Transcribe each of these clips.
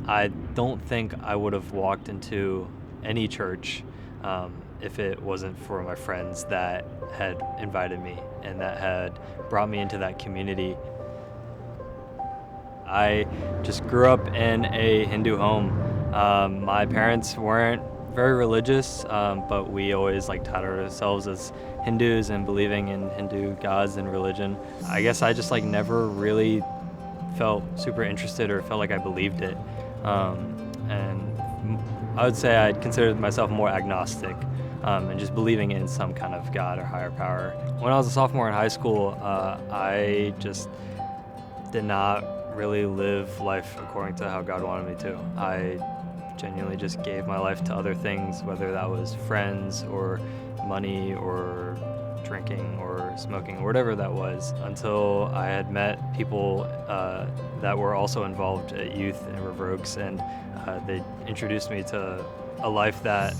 I don't think I would have walked into any church if it wasn't for my friends that had invited me and that had brought me into that community. I just grew up in a Hindu home. My parents weren't very religious, but we always touted ourselves as Hindus and believing in Hindu gods and religion. I guess I just never really felt super interested or felt like I believed it. And I would say I'd considered myself more agnostic and just believing in some kind of God or higher power. When I was a sophomore in high school, I just did not really live life according to how God wanted me to. I genuinely just gave my life to other things, whether that was friends or money or drinking or smoking or whatever that was, until I had met people that were also involved at youth and River Oaks, and they introduced me to a life that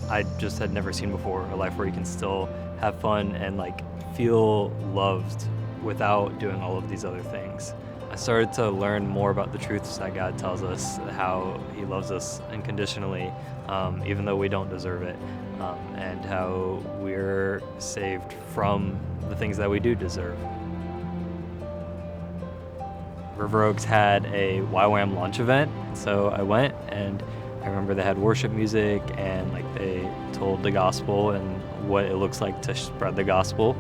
I just had never seen before, a life where you can still have fun and feel loved without doing all of these other things. I started to learn more about the truths that God tells us, how He loves us unconditionally, even though we don't deserve it, and how we're saved from the things that we do deserve. River Oaks had a YWAM launch event, so I went, and I remember they had worship music, and they told the gospel and what it looks like to spread the gospel.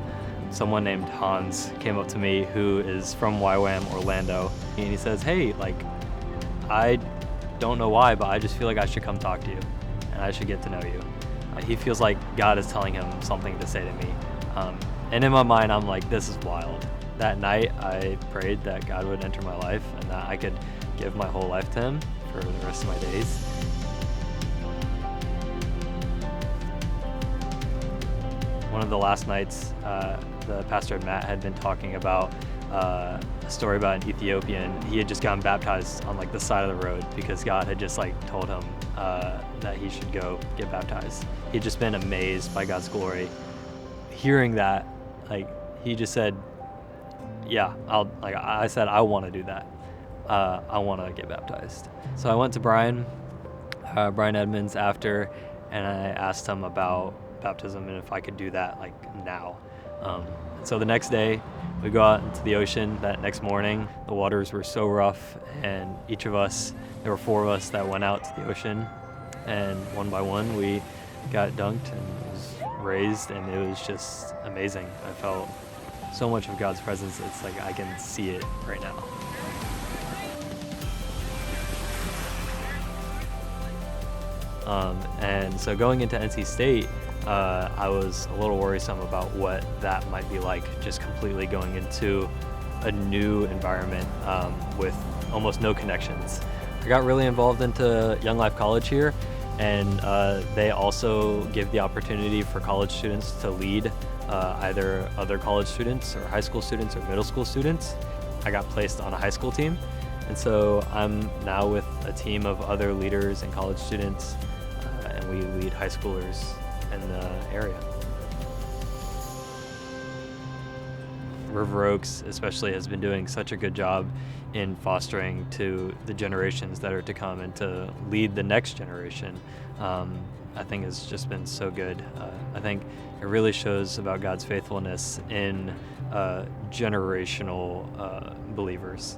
Someone named Hans came up to me, who is from YWAM Orlando, and he says, "Hey, I don't know why, but I just feel like I should come talk to you, and I should get to know you." He feels like God is telling him something to say to me. And in my mind, I'm like, this is wild. That night, I prayed that God would enter my life and that I could give my whole life to Him for the rest of my days. One of the last nights, the pastor Matt had been talking about a story about an Ethiopian. He had just gotten baptized on the side of the road because God had just told him that he should go get baptized. He had just been amazed by God's glory. Hearing that, he just said, "Yeah, I said I want to do that. I want to get baptized." So I went to Brian Edmonds after, and I asked him about baptism and if I could do that now. So the next day we go out into the ocean. That next morning the waters were so rough, and each of us, there were 4 of us that went out to the ocean, and one by one we got dunked and was raised, and it was just amazing. I felt so much of God's presence. It's I can see it right now. And so going into NC State, I was a little worrisome about what that might be like, just completely going into a new environment with almost no connections. I got really involved into Young Life College here, and they also give the opportunity for college students to lead either other college students or high school students or middle school students. I got placed on a high school team, and so I'm now with a team of other leaders and college students, and we lead high schoolers in the area. River Oaks especially has been doing such a good job in fostering to the generations that are to come and to lead the next generation. I think it's just been so good. I think it really shows about God's faithfulness in generational believers.